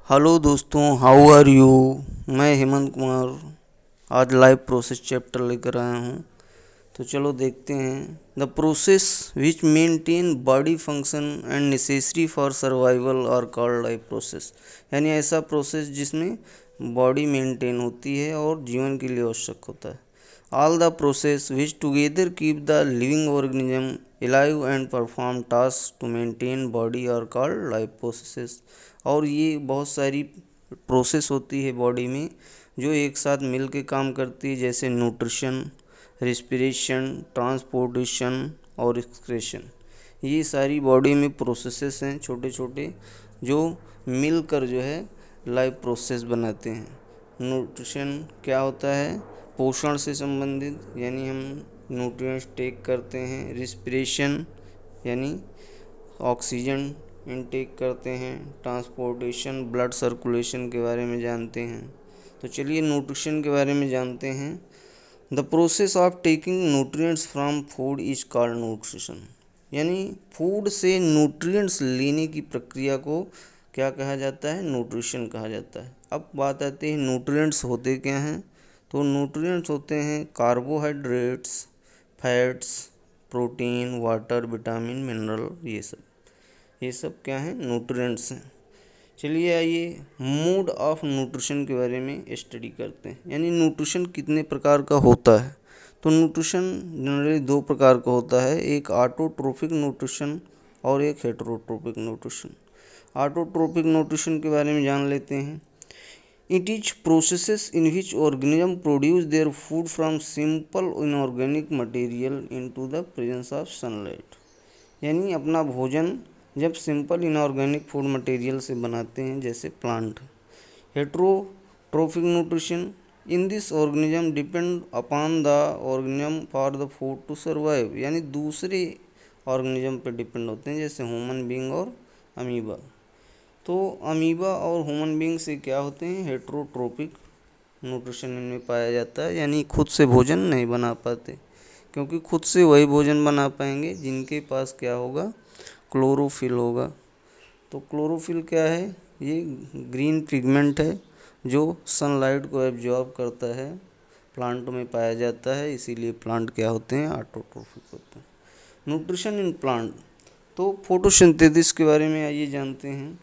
Hello दोस्तों, how are you. मैं हेमंत कुमार आज लाइव प्रोसेस चैप्टर लेकर आया हूँ। तो चलो देखते हैं। The process which maintain body function and necessary for survival are called life process. यानी ऐसा प्रोसेस जिसमें बॉडी मेंटेन होती है और जीवन के लिए आवश्यक होता है। All the process which together keep the living organism alive and perform tasks to maintain body are called life processes। और ये बहुत सारी प्रोसेस होती है बॉडी में जो एक साथ मिल के काम करती है, जैसे न्यूट्रिशन, रिस्पिरेशन, ट्रांसपोर्टेशन और एक्सक्रेशन। ये सारी बॉडी में प्रोसेसेस हैं छोटे छोटे जो मिलकर जो है लाइफ प्रोसेस बनाते हैं। न्यूट्रिशन क्या होता है? पोषण से संबंधित, यानी हम न्यूट्रिएंट्स टेक करते हैं। रिस्पिरेशन यानी ऑक्सीजन इनटेक करते हैं। ट्रांसपोर्टेशन, ब्लड सर्कुलेशन के बारे में जानते हैं। तो चलिए न्यूट्रिशन के बारे में जानते हैं। The process of taking nutrients from food is called nutrition. यानी फूड से न्यूट्रिएंट्स लेने की प्रक्रिया को क्या कहा जाता है? न्यूट्रिशन कहा जाता है। अब बात आती है न्यूट्रिएंट्स होते क्या हैं। तो न्यूट्रिएंट्स होते हैं carbohydrates, fats, protein, water, vitamin, mineral. ये सब क्या हैं? न्यूट्रिएंट्स हैं। चलिए आइए मोड ऑफ न्यूट्रिशन के बारे में स्टडी करते हैं। यानी न्यूट्रिशन कितने प्रकार का होता है। तो न्यूट्रिशन जनरली दो प्रकार का होता है, एक ऑटोट्रोफिक न्यूट्रिशन और एक हेटेरोट्रोफिक न्यूट्रिशन। ऑटोट्रोफिक न्यूट्रिशन के बारे में जान लेते हैं। It is processes in which organisms produce their food from simple inorganic material into the presence of sunlight। यानी अपना भोजन जब सिंपल इनऑर्गेनिक फूड मटेरियल से बनाते हैं, जैसे plant. Heterotrophic nutrition in this organism depend upon the organism for the food to survive. यानी दूसरे ऑर्गेनिज्म पर डिपेंड होते हैं, जैसे ह्यूमन बींग और अमीबा। तो अमीबा और ह्यूमन बींग से क्या होते हैं? हेटेरोट्रोपिक न्यूट्रिशन इनमें पाया जाता है। यानी खुद से भोजन नहीं बना पाते, क्योंकि खुद से वही भोजन बना पाएंगे जिनके पास क्या होगा? क्लोरोफिल होगा। तो क्लोरोफिल क्या है? ये ग्रीन पिगमेंट है जो सनलाइट को एब्जॉर्ब करता है, प्लांट में पाया जाता है। इसीलिए प्लांट क्या होते हैं? ऑटोट्रोफिक होते हैं। Nutrition in plant. तो फोटोसिंथेसिस के बारे में आइए जानते हैं।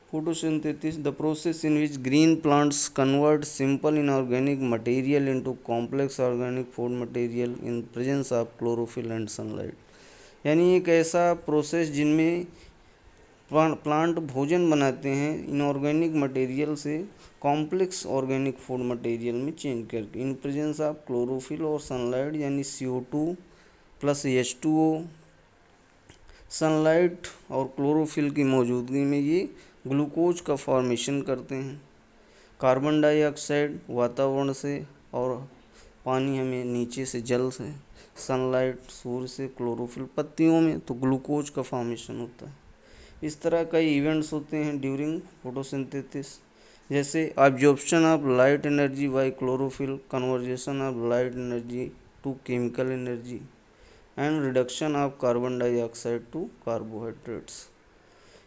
Photosynthesis, the process in which green plants convert simple inorganic material into complex organic food material in presence of chlorophyll and sunlight। यानी एक ऐसा प्रोसेस जिनमें प्लांट भोजन बनाते हैं इनऑर्गेनिक मटेरियल से कॉम्प्लेक्स ऑर्गेनिक फूड मटेरियल में चेंज करके, इन प्रेजेंस ऑफ क्लोरोफिल और सनलाइट, यानी CO2 प्लस H2O। सनलाइट और क्लोरोफिल की मौजूदगी में ये ग्लूकोज का फॉर्मेशन करते हैं। कार्बन डाइऑक्साइड वातावरण से और पानी हमें नीचे से, जल से, सनलाइट सूर्य से, क्लोरोफिल पत्तियों में, तो ग्लूकोज का फॉर्मेशन होता है। इस तरह कई इवेंट्स होते हैं ड्यूरिंग फोटोसिंथेसिस, जैसे absorption of light energy by chlorophyll, conversation of light energy to chemical energy and reduction of carbon dioxide to carbohydrates.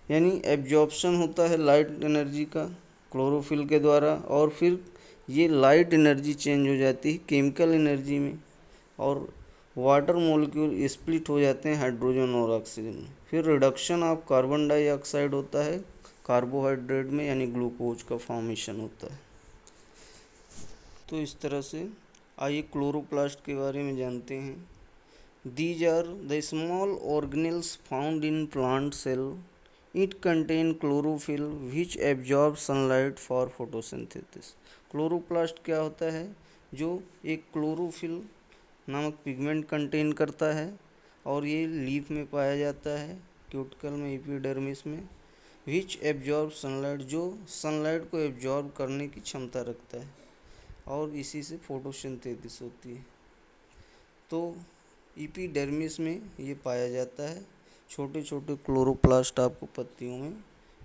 यानी एब्जॉर्प्शन होता है लाइट एनर्जी का क्लोरोफिल के द्वारा, और फिर ये लाइट एनर्जी चेंज हो जाती है केमिकल एनर्जी में, और वाटर मॉलिक्यूल स्प्लिट हो जाते हैं हाइड्रोजन और ऑक्सीजन में। फिर रिडक्शन ऑफ कार्बन डाइऑक्साइड होता है कार्बोहाइड्रेट में, यानी ग्लूकोज का फॉर्मेशन होता है। तो इस तरह से आइए क्लोरोप्लास्ट के बारे में जानते हैं। These are the small organelles found in plant cell. It contain chlorophyll which absorbs sunlight for photosynthesis। Chloroplast क्या होता है? जो एक क्लोरोफिल नामक पिगमेंट कंटेन करता है, और ये लीफ में पाया जाता है, क्यूटिकल में, एपिडर्मिस में। विच एब्जॉर्ब सनलाइट, जो सनलाइट को एब्जॉर्ब करने की क्षमता रखता है, और इसी से फोटोसिंथेसिस होती है। तो एपिडर्मिस में ये पाया जाता है। छोटे छोटे क्लोरोप्लास्ट आपको पत्तियों में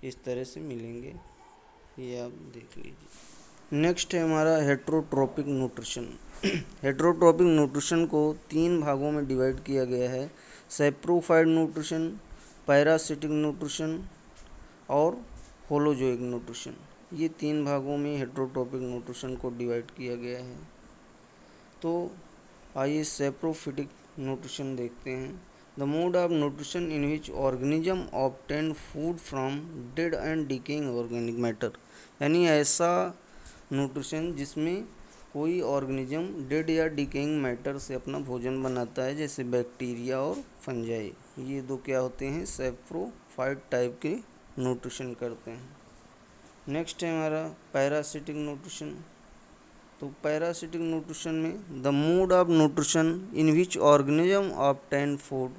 इस तरह से मिलेंगे, ये आप देख लीजिए। नेक्स्ट है हमारा हेटेरोट्रोपिक न्यूट्रिशन। हेटेरोट्रोपिक न्यूट्रिशन को 3 भागों में डिवाइड किया गया है: सैप्रोफाइट न्यूट्रिशन, पैरासिटिक न्यूट्रिशन और होलोजोइक न्यूट्रिशन। ये 3 भागों में हेटेरोट्रोपिक न्यूट्रिशन को डिवाइड किया गया है। तो आइए सैप्रोफिटिक न्यूट्रिशन देखते हैं। The mode of nutrition in which organism obtain food from dead and decaying organic matter, यानी ऐसा न्यूट्रिशन जिसमें कोई ऑर्गेनिज्म डेड या डिकेइंग मैटर से अपना भोजन बनाता है, जैसे बैक्टीरिया और फंजाई। ये दो क्या होते हैं, सैप्रोफाइट टाइप के न्यूट्रिशन करते हैं। नेक्स्ट है हमारा पैरासिटिक न्यूट्रिशन। तो पैरासिटिक न्यूट्रिशन में the mode of nutrition in which organism obtain food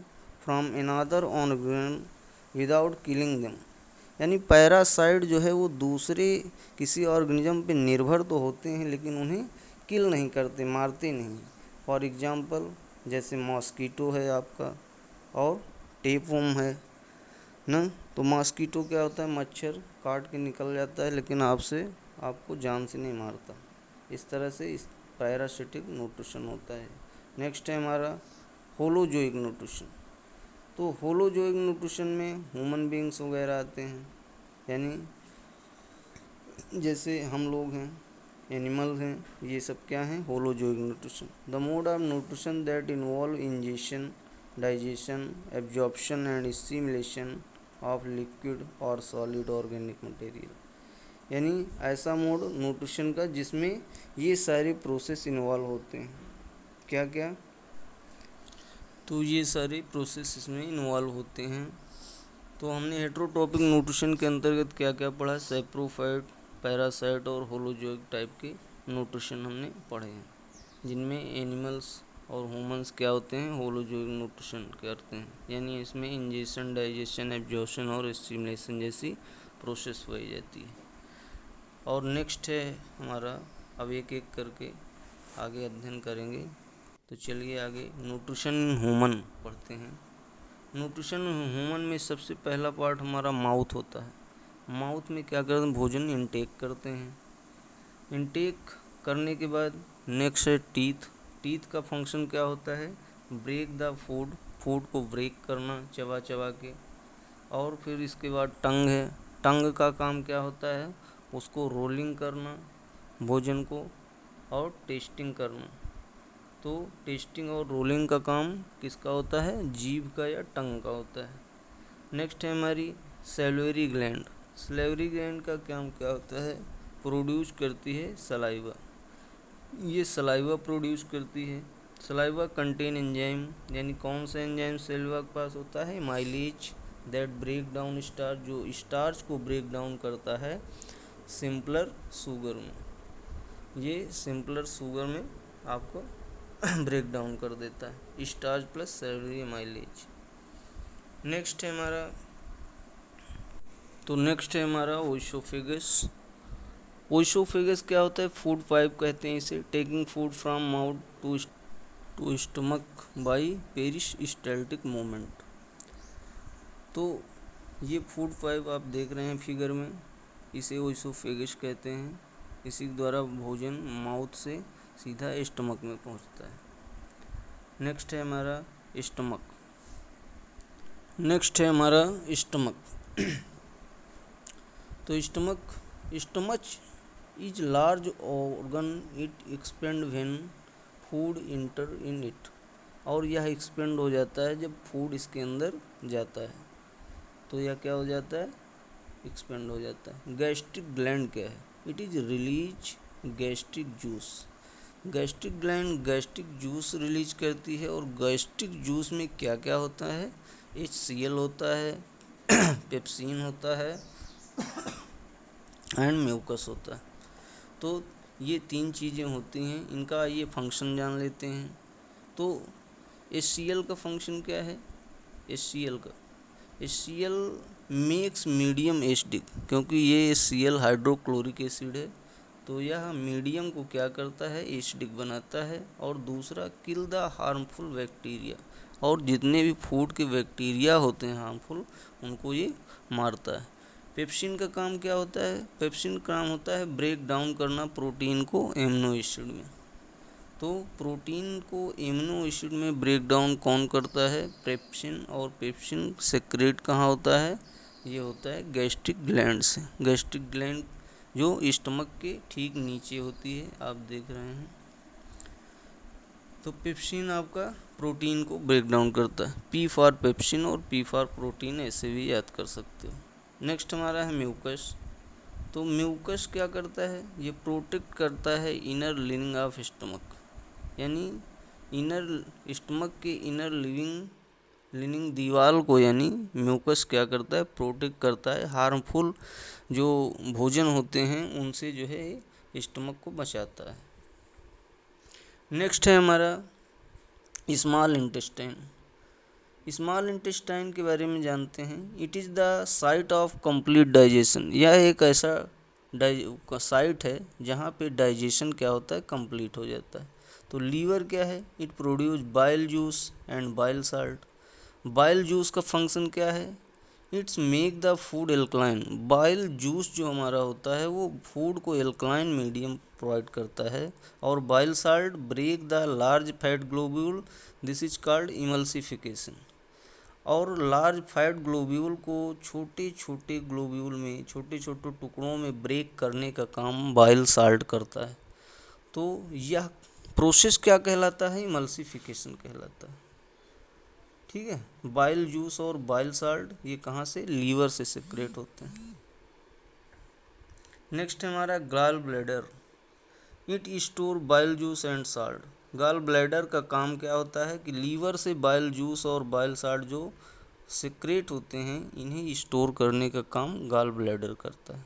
from another organism without killing them, यानी पैरासाइट जो है वो दूसरे किसी ऑर्गेनिज्म पे निर्भर तो होते हैं लेकिन उन्हें किल नहीं करते, मारते नहीं। फॉर एग्जांपल जैसे मॉस्कीटो है आपका और टेपवर्म है ना। तो मॉस्कीटो क्या होता है, मच्छर काट के निकल जाता है लेकिन आपको जान से नहीं मारता। इस तरह से इस पैरासिटिक न्यूट्रिशन होता है। नेक्स्ट है हमारा होलोजोइक न्यूट्रिशन। तो होलोजोइक न्यूट्रिशन में ह्यूमन बींग्स वगैरह आते हैं, यानी जैसे हम लोग हैं, एनिमल्स हैं, ये सब क्या हैं, holozoic nutrition. The mode of nutrition that involve ingestion, digestion, absorption and assimilation of liquid और सॉलिड ऑर्गेनिक मटेरियल, यानी ऐसा मोड न्यूट्रिशन का जिसमें ये सारे प्रोसेस इन्वॉल्व होते हैं। क्या क्या, तो ये सारे प्रोसेस इसमें इन्वॉल्व होते हैं। तो हमने हेटेरोट्रोपिक न्यूट्रिशन के अंतर्गत क्या क्या पढ़ा, सैप्रोफाइट, पैरासाइट और होलोजोइक टाइप के न्यूट्रिशन हमने पढ़े हैं, जिनमें एनिमल्स और ह्यूमंस क्या होते हैं, होलोजोइक न्यूट्रिशन करते हैं, यानी इसमें इंजेशन, डाइजेशन, एब्जॉर्प्शन और एसिमिलेशन जैसी प्रोसेस पाई जाती है। और नेक्स्ट है हमारा, अब एक एक करके आगे अध्ययन करेंगे। तो चलिए आगे न्यूट्रिशन ह्यूमन पढ़ते हैं। न्यूट्रिशन ह्यूमन में सबसे पहला पार्ट हमारा माउथ होता है। माउथ में क्या करते हैं, भोजन इनटेक करते हैं। इनटेक करने के बाद नेक्स्ट है टीथ। टीथ का फंक्शन क्या होता है, ब्रेक द फूड, फूड को ब्रेक करना चबा चबा के। और फिर इसके बाद टंग है। टंग का काम क्या होता है, उसको रोलिंग करना भोजन को और टेस्टिंग करना। तो टेस्टिंग और रोलिंग का काम किसका होता है, जीभ का या टंग का होता है। नेक्स्ट है हमारी सैलिवरी ग्लैंड। सैलिवरी ग्लैंड का काम क्या होता है, प्रोड्यूस करती है सलाइवा। ये सलाइवा प्रोड्यूस करती है। सलाइवा कंटेन एंजाइम, यानी कौन सा एंजाइम सैलिवा के पास होता है, amylase that break down starch, जो स्टार्च को ब्रेक डाउन करता है सिंपलर शुगर में। ये सिंपलर शुगर में आपको ब्रेक डाउन कर देता है, starch plus salivary mileage. Next है हमारा ओइसोफेगस। ओइसोफेगस क्या होता है, फूड पाइप कहते हैं इसे, taking food from mouth to stomach by peristaltic movement. तो ये फूड पाइप आप देख रहे हैं फिगर में, इसे ओइसोफेगस कहते हैं। इसी द्वारा भोजन माउथ से सीधा स्टमक में पहुंचता है। नेक्स्ट है हमारा स्टमक। तो stomach is large organ, it expand when food inter in it, और यह एक्सपेंड हो जाता है जब फूड इसके अंदर जाता है। तो यह क्या हो जाता है, एक्सपेंड हो जाता है। गैस्ट्रिक ग्लैंड क्या है, it is release gastric juice. Gastric gland gastric juice release करती है, और गैस्ट्रिक जूस में क्या क्या होता है, HCl होता है, पेप्सिन होता है एंड म्यूकस होता है। तो ये 3 चीज़ें होती हैं, इनका ये फंक्शन जान लेते हैं। तो HCl का फंक्शन क्या है, HCl मेक्स मीडियम एसिडिक, क्योंकि ये HCl हाइड्रोक्लोरिक एसिड है, तो यह मीडियम को क्या करता है, एसिडिक बनाता है। और दूसरा, किल द हार्मफुल बैक्टीरिया, और जितने भी फूड के बैक्टीरिया होते हैं हार्मफुल, उनको ये मारता है। पेप्सिन का काम क्या होता है, पेप्सिन का काम होता है ब्रेक डाउन करना प्रोटीन को एमिनो एसिड में। तो प्रोटीन को एमिनो एसिड में ब्रेक डाउन कौन करता है, पेप्सिन। और पेप्सिन सेक्रेट कहाँ होता है, ये होता है गैस्ट्रिक ग्लैंड से। गैस्ट्रिक ग्लैंड जो स्टमक के ठीक नीचे होती है, आप देख रहे हैं। तो पेप्सिन आपका प्रोटीन को ब्रेक डाउन करता है। पी फॉर पेप्सिन और पी फॉर प्रोटीन ऐसे भी याद कर सकते हो। नेक्स्ट हमारा है म्यूकस। तो म्यूकस क्या करता है, ये प्रोटेक्ट करता है इनर लिनिंग ऑफ स्टमक, यानी इनर स्टमक के इनर लिनिंग दीवार को, यानी म्यूकस क्या करता है, प्रोटेक्ट करता है। हार्मफुल जो भोजन होते हैं उनसे जो है स्टमक को बचाता है। नेक्स्ट है हमारा स्मॉल इंटेस्टाइन। स्मॉल इंटेस्टाइन के बारे में जानते हैं। It is the site of complete digestion. यह एक ऐसा साइट है जहाँ पे डाइजेशन क्या होता है, कंप्लीट हो जाता है। तो लीवर क्या है, it produce bile juice and bile salt. Bile juice का फंक्शन क्या है, it's make the food alkaline. Bile juice जो हमारा होता है वो फूड को एल्कलाइन मीडियम प्रोवाइड करता है। और bile salt break the large fat globule, this is called emulsification. और लार्ज फैट ग्लोब्यूल को छोटे छोटे ग्लोब्यूल में, छोटे छोटे टुकड़ों में ब्रेक करने का काम बाइल साल्ट करता है। तो यह प्रोसेस क्या कहलाता है, इमल्सिफिकेशन कहलाता है। ठीक है, बाइल जूस और बाइल साल्ट ये कहाँ से, लीवर से सेक्रेट होते हैं। नेक्स्ट है हमारा gall bladder. It store bile juice and salt. Gall bladder का काम क्या होता है कि लीवर से बाइल जूस और बाइल साल्ट जो सेक्रेट होते हैं इन्हें स्टोर करने का काम गॉल ब्लैडर करता है।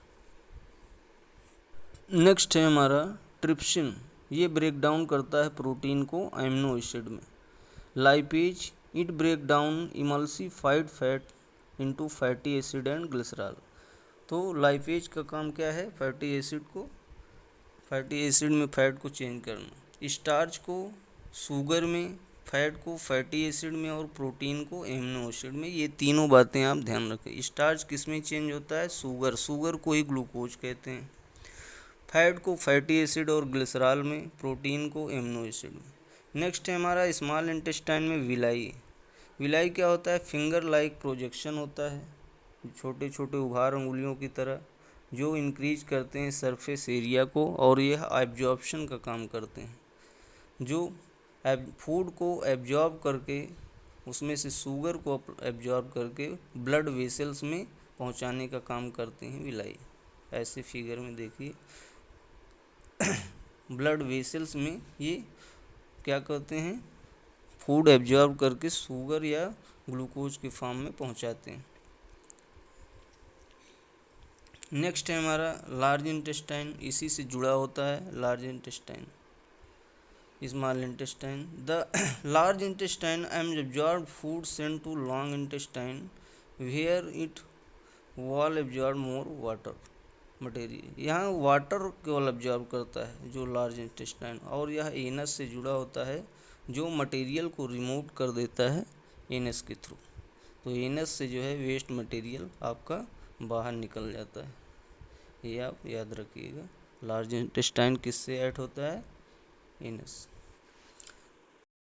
नेक्स्ट है हमारा ट्रिप्सिन। ये ब्रेक डाउन करता है प्रोटीन को अमीनो एसिड में। Lipase, it break down emulsified fat into fatty acid and glycerol. तो लाइपेज का काम क्या है, फैटी एसिड में फैट को चेंज करना, स्टार्च को शुगर में, फैट को फैटी एसिड में और प्रोटीन को एमिनो एसिड में। ये तीनों बातें आप ध्यान रखें। स्टार्च किस में चेंज होता है, शुगर को ही ग्लूकोज कहते हैं। फैट को फैटी एसिड और ग्लिसरॉल में, प्रोटीन को एमिनो एसिड में। नेक्स्ट है हमारा स्मॉल इंटेस्टाइन में विलाई। विलाई क्या होता है, फिंगर लाइक प्रोजेक्शन होता है, छोटे छोटे उभार उंगलियों की तरह, जो इंक्रीज करते हैं सरफेस एरिया को और यह एब्जॉर्प्शन का काम करते हैं, जो फूड को एब्जॉर्ब करके उसमें से शुगर को एब्जॉर्ब करके ब्लड वेसल्स में पहुंचाने का काम करते हैं विलाई। ऐसे फिगर में देखिए ब्लड वेसल्स में ये क्या करते हैं, फूड एब्जॉर्ब करके शुगर या ग्लूकोज के फॉर्म में पहुंचाते हैं। नेक्स्ट है हमारा लार्ज इंटेस्टाइन, इसी से जुड़ा होता है large intestine, small intestine. The large intestine absorb food sent to long intestine where it wall absorb more water material. यहाँ वाटर केवल एब्जॉर्ब करता है जो लार्ज इंटेस्टाइन, और यह एनस से जुड़ा होता है जो मटेरियल को रिमूव कर देता है एनस के थ्रू। तो एनस से जो है वेस्ट मटेरियल आपका बाहर निकल जाता है, ये आप याद रखिएगा। लार्ज इंटेस्टाइन किससे ऐड होता है, एनस।